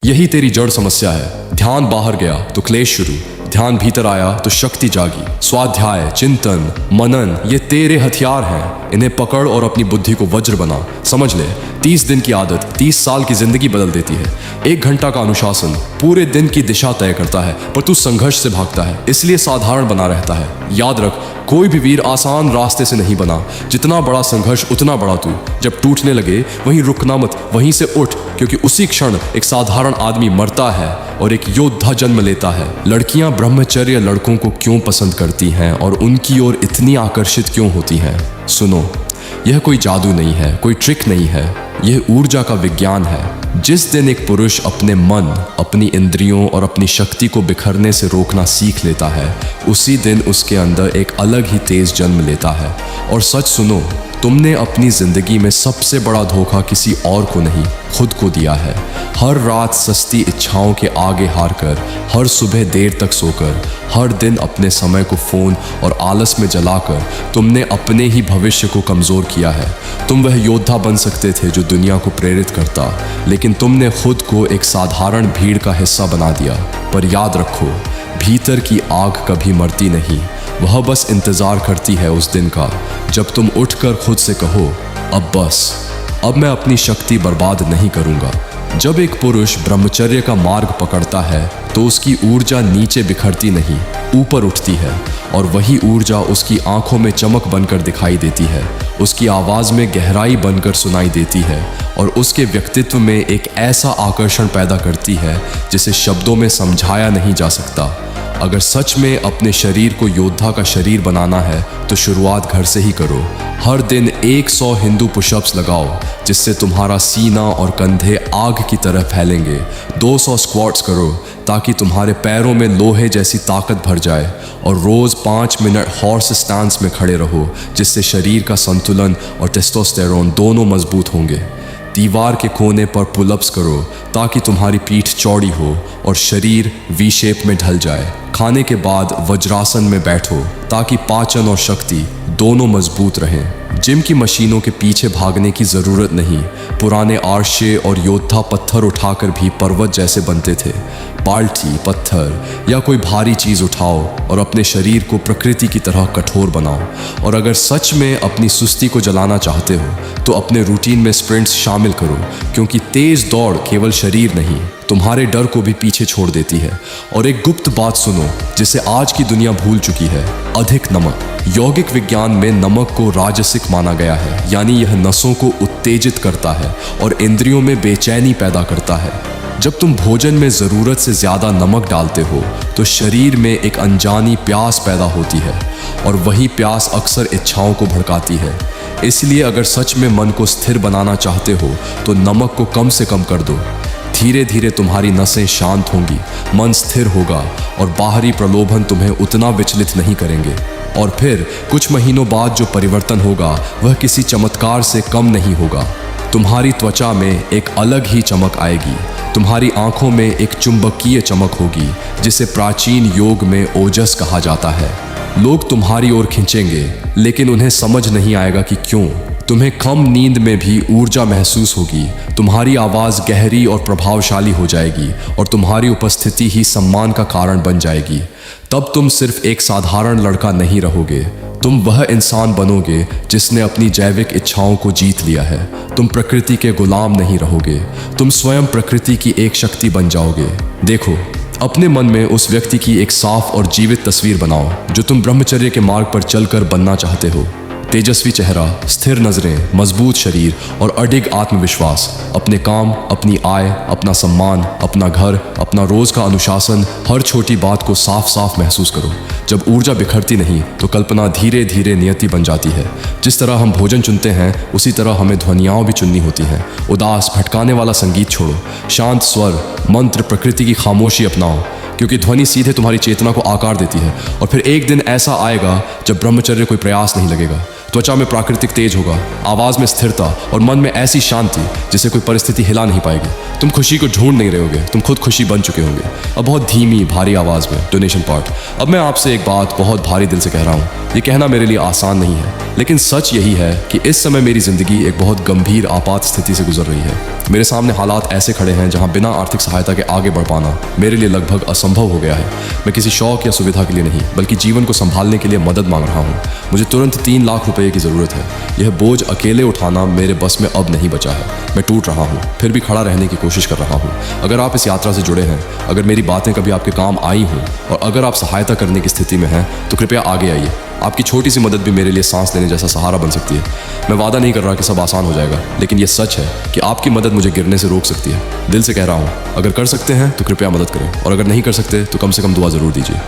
यही तेरी जड़ समस्या है। ध्यान बाहर गया तो क्लेश शुरू, ध्यान भीतर आया तो शक्ति जागी। स्वाध्याय, चिंतन, मनन ये तेरे हथियार हैं। इन्हें पकड़ और अपनी बुद्धि को वज्र बना। समझ ले, 30 दिन की आदत 30 साल की जिंदगी बदल देती है। 1 घंटा का अनुशासन पूरे दिन की दिशा तय करता है, पर तू संघर्ष से भागता है, इसलिए साधारण बना रहता है। याद रख, कोई भी वीर आसान रास्ते से नहीं बना। जितना बड़ा संघर्ष उतना बड़ा तू। जब टूटने लगे वहीं रुकना मत, वहीं से उठ, क्योंकि उसी क्षण एक साधारण आदमी मरता है और एक योद्धा जन्म लेता है। लड़कियां ब्रह्मचर्य लड़कों को क्यों पसंद करती हैं और उनकी ओर इतनी आकर्षित क्यों होती हैं? सुनो, यह कोई जादू नहीं है, कोई ट्रिक नहीं है, यह ऊर्जा का विज्ञान है। जिस दिन एक पुरुष अपने मन, अपनी इंद्रियों और अपनी शक्ति को बिखरने से रोकना सीख लेता है, उसी दिन उसके अंदर एक अलग ही तेज जन्म लेता है। और सच सुनो, तुमने अपनी जिंदगी में सबसे बड़ा धोखा किसी और को नहीं, खुद को दिया है। हर रात सस्ती इच्छाओं के आगे हार कर, हर सुबह देर तक सोकर, हर दिन अपने समय को फोन और आलस में जलाकर तुमने अपने ही भविष्य को कमजोर किया है। तुम वह योद्धा बन सकते थे जो दुनिया को प्रेरित करता, लेकिन तुमने खुद को एक साधारण भीड़ का हिस्सा बना दिया। पर याद रखो, भीतर की आग कभी मरती नहीं, वह बस इंतजार करती है उस दिन का जब तुम उठकर खुद से कहो, अब बस, अब मैं अपनी शक्ति बर्बाद नहीं करूंगा। जब एक पुरुष ब्रह्मचर्य का मार्ग पकड़ता है तो उसकी ऊर्जा नीचे बिखरती नहीं, ऊपर उठती है, और वही ऊर्जा उसकी आंखों में चमक बनकर दिखाई देती है, उसकी आवाज़ में गहराई बनकर सुनाई देती है, और उसके व्यक्तित्व में एक ऐसा आकर्षण पैदा करती है जिसे शब्दों में समझाया नहीं जा सकता। अगर सच में अपने शरीर को योद्धा का शरीर बनाना है तो शुरुआत घर से ही करो। हर दिन 100 हिंदू पुशअप्स लगाओ, जिससे तुम्हारा सीना और कंधे आग की तरह फैलेंगे। 200 स्क्वाट्स करो ताकि तुम्हारे पैरों में लोहे जैसी ताकत भर जाए, और रोज़ 5 मिनट हॉर्स स्टांस में खड़े रहो, जिससे शरीर का संतुलन और टेस्टोस्टेरोन दोनों मजबूत होंगे। दीवार के कोने पर पुलअप्स करो ताकि तुम्हारी पीठ चौड़ी हो और शरीर वी शेप में ढल जाए। खाने के बाद वज्रासन में बैठो ताकि पाचन और शक्ति दोनों मजबूत रहें। जिम की मशीनों के पीछे भागने की ज़रूरत नहीं। पुराने आर्शे और योद्धा पत्थर उठाकर भी पर्वत जैसे बनते थे। बाल्टी, पत्थर या कोई भारी चीज़ उठाओ और अपने शरीर को प्रकृति की तरह कठोर बनाओ। और अगर सच में अपनी सुस्ती को जलाना चाहते हो तो अपने रूटीन में स्प्रिंट्स शामिल करो, क्योंकि तेज़ दौड़ केवल शरीर नहीं, तुम्हारे डर को भी पीछे छोड़ देती है। और एक गुप्त बात सुनो जिसे आज की दुनिया भूल चुकी है, अधिक नमक। यौगिक विज्ञान में नमक को राजसिक माना गया है, यानी यह नसों को उत्तेजित करता है और इंद्रियों में बेचैनी पैदा करता है। जब तुम भोजन में ज़रूरत से ज़्यादा नमक डालते हो तो शरीर में एक अनजानी प्यास पैदा होती है, और वही प्यास अक्सर इच्छाओं को भड़काती है। इसलिए अगर सच में मन को स्थिर बनाना चाहते हो तो नमक को कम से कम कर दो। धीरे धीरे तुम्हारी नसें शांत होंगी, मन स्थिर होगा, और बाहरी प्रलोभन तुम्हें उतना विचलित नहीं करेंगे। और फिर कुछ महीनों बाद जो परिवर्तन होगा वह किसी चमत्कार से कम नहीं होगा। तुम्हारी त्वचा में एक अलग ही चमक आएगी, तुम्हारी आंखों में एक चुंबकीय चमक होगी, जिसे प्राचीन योग में ओजस कहा जाता है। लोग तुम्हारी ओर खींचेंगे, लेकिन उन्हें समझ नहीं आएगा कि क्यों। तुम्हें कम नींद में भी ऊर्जा महसूस होगी, तुम्हारी आवाज़ गहरी और प्रभावशाली हो जाएगी, और तुम्हारी उपस्थिति ही सम्मान का कारण बन जाएगी। तब तुम सिर्फ एक साधारण लड़का नहीं रहोगे, तुम वह इंसान बनोगे जिसने अपनी जैविक इच्छाओं को जीत लिया है। तुम प्रकृति के गुलाम नहीं रहोगे, तुम स्वयं प्रकृति की एक शक्ति बन जाओगे। देखो, अपने मन में उस व्यक्ति की एक साफ और जीवित तस्वीर बनाओ जो तुम ब्रह्मचर्य के मार्ग पर चलकर बनना चाहते हो। तेजस्वी चेहरा, स्थिर नजरें, मजबूत शरीर और अडिग आत्मविश्वास। अपने काम, अपनी आय, अपना सम्मान, अपना घर, अपना रोज का अनुशासन, हर छोटी बात को साफ साफ महसूस करो। जब ऊर्जा बिखरती नहीं तो कल्पना धीरे धीरे नियति बन जाती है। जिस तरह हम भोजन चुनते हैं उसी तरह हमें ध्वनियाँ भी चुननी होती हैं। उदास, भटकाने वाला संगीत छोड़ो, शांत स्वर, मंत्र, प्रकृति की खामोशी अपनाओ, क्योंकि ध्वनि सीधे तुम्हारी चेतना को आकार देती है। और फिर एक दिन ऐसा आएगा जब ब्रह्मचर्य कोई प्रयास नहीं लगेगा, त्वचा में प्राकृतिक तेज होगा, आवाज में स्थिरता और मन में ऐसी शांति जिसे कोई परिस्थिति हिला नहीं पाएगी। तुम खुशी को ढूंढ नहीं रहे होगे, तुम खुद खुशी बन चुके होंगे। अब बहुत धीमी भारी आवाज में डोनेशन पार्ट। अब मैं आपसे एक बात बहुत भारी दिल से कह रहा हूँ। ये कहना मेरे लिए आसान नहीं है, लेकिन सच यही है कि इस समय मेरी जिंदगी एक बहुत गंभीर आपात स्थिति से गुजर रही है। मेरे सामने हालात ऐसे खड़े हैं जहां बिना आर्थिक सहायता के आगे बढ़ पाना मेरे लिए लगभग असंभव हो गया है। मैं किसी शौक या सुविधा के लिए नहीं, बल्कि जीवन को संभालने के लिए मदद मांग रहा हूँ। मुझे तुरंत 3 लाख रुपए की जरूरत है। यह बोझ अकेले उठाना मेरे बस में अब नहीं बचा है। मैं टूट रहा हूँ, फिर भी खड़ा रहने की कोशिश कर रहा हूँ। अगर आप इस यात्रा से जुड़े हैं, अगर मेरी बातें कभी आपके काम आई हों और अगर आप सहायता करने की स्थिति में हैं, तो कृपया आगे आइए। आपकी छोटी सी मदद भी मेरे लिए सांस लेने जैसा सहारा बन सकती है। मैं वादा नहीं कर रहा कि सब आसान हो जाएगा, लेकिन यह सच है कि आपकी मदद मुझे गिरने से रोक सकती है। दिल से कह रहा हूँ, अगर कर सकते हैं तो कृपया मदद करें, और अगर नहीं कर सकते तो कम से कम दुआ जरूर दीजिए।